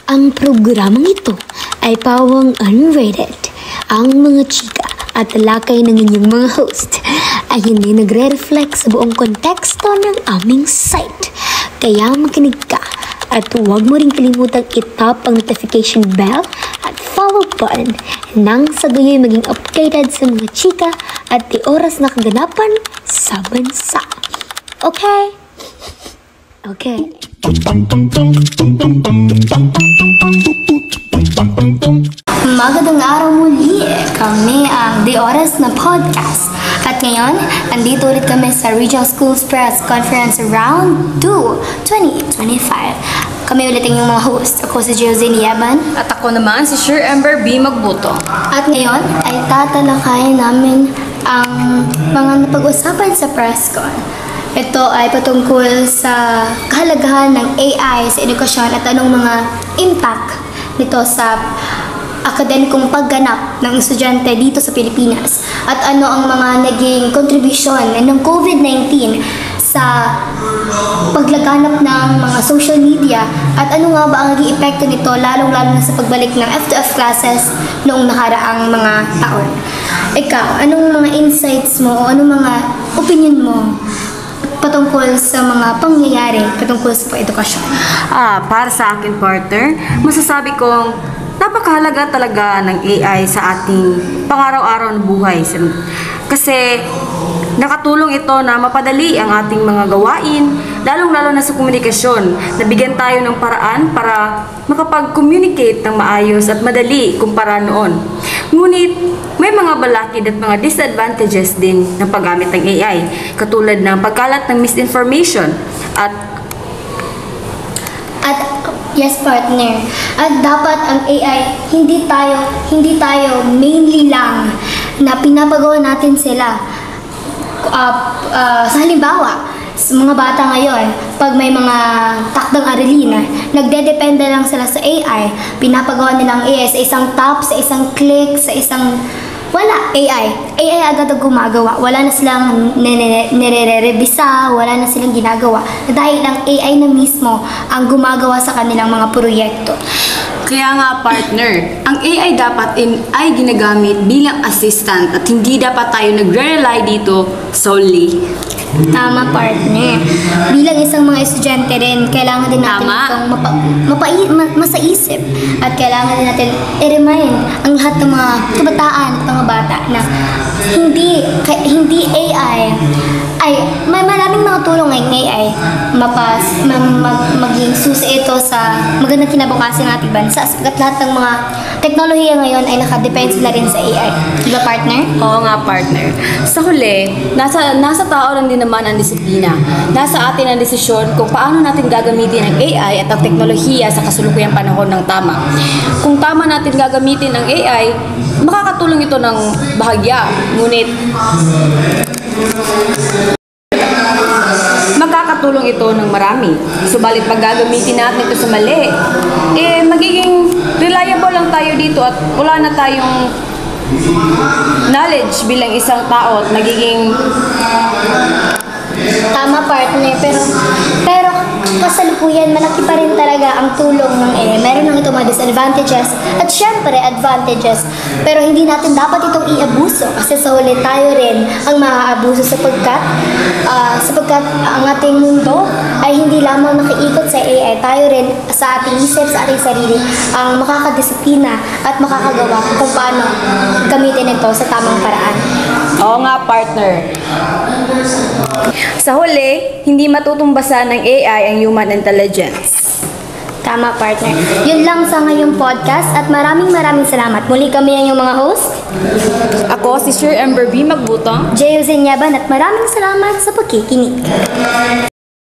Ang programang ito ay pawang unrated. Ang mga chika at talakay ng inyong mga host ay hindi nagre-reflect sa buong konteksto ng aming site. Kaya makinig ka at huwag mo rin kalimutang itap ang notification bell at follow button nang sa gayoy maging updated sa mga chika at di oras na kaganapan sa bansa. Okay? Okay. Magandang araw muli, kami ang The Oras na Podcast. At ngayon, andito ulit kami sa Regional Schools Press Conference Round 2, 2025. Kami ulit ang inyong mga host. Ako si Josine Yaban. At ako naman si Sure Ember B. Magbuto. At ngayon ay tatalakayin namin ang mga napag-usapan sa PressCon. Ito ay patungkol sa kahalagahan ng AI sa edukasyon at anong mga impact nito sa akademikong pagganap ng estudyante dito sa Pilipinas at ano ang mga naging contribution ng COVID-19 sa paglaganap ng mga social media at ano nga ba ang naging epekto nito lalong-lalo na sa pagbalik ng F2F classes noong nakaraang mga taon. Ikaw, anong mga insights mo o anong mga opinion mo patungkol sa mga pangyayari patungkol sa edukasyon? Para sa akin, partner, masasabi kong napakahalaga talaga ng AI sa ating pang-araw-araw na buhay. Kasi nakatulong ito na mapadali ang ating mga gawain, lalong-lalo na sa komunikasyon. Nabigyan tayo ng paraan para makapag-communicate ng maayos at madali kumpara noon. Ngunit may mga balakid at mga disadvantages din ng paggamit ng AI, katulad ng pagkalat ng misinformation at yes, partner. At dapat ang AI, hindi tayo mainly lang na pinapagawa natin sila. Sa halimbawa, sa mga bata ngayon, pag may mga takdang aralin, nagdedepende lang sila sa AI. Pinapagawa nilang AI sa isang tap, sa isang click, sa isang wala, AI agad ang gumagawa. Wala na silang nire-revisa, wala na silang ginagawa. Dahil ang AI na mismo ang gumagawa sa kanilang mga proyekto. kaya nga, partner, ang AI dapat ay ginagamit bilang assistant at hindi dapat tayo nagre-rely dito solely. Tama, partner. Bilang isang mga estudyante rin, kailangan din natin itong masaisip at kailangan din natin i-remind ang lahat ng mga kabataan at mga bata na hindi AI ay may maraming mga tulong ngayong AI maging susi ito sa magandang kinabukasan ng ating bansa sapagkat lahat ng mga teknolohiya ngayon ay nakadepende na rin sa AI. Diba, partner? Oo nga, partner. Sa huli, nasa tao lang din naman ang disiplina. Nasa atin ang desisyon kung paano natin gagamitin ang AI at ang teknolohiya sa kasulukuyang panahon ng tama. Kung tama natin gagamitin ang AI, makakatulong ito ng bahagya. Ngunit, makakatulong ito ng marami. Subalit pag gagamitin natin ito sa mali, magiging reliable lang tayo dito at wala na tayong knowledge bilang isang tao at magiging tama, partner, pero kasalukuyan malaki pa rin talaga ang tulong ng AI. Meron lang ito mga disadvantages at syempre advantages, pero hindi natin dapat itong iabuso kasi sa huli tayo rin ang maaabuso sapagkat ang ating mundo ay hindi lamang nakiikot sa AI. Tayo rin sa ating isip, sa ating sarili ang makakadisiplina at makakagawa kung paano gamitin ito sa tamang paraan. oo nga, partner. Sa huli, hindi matutumbasan ng AI ang human intelligence. Tama, partner. Yun lang sa ngayong podcast at maraming salamat. Muli kami ang iyong mga host. Ako si Sir Ember B. Magbuto. Josine Yaban at maraming salamat sa pagkikinig.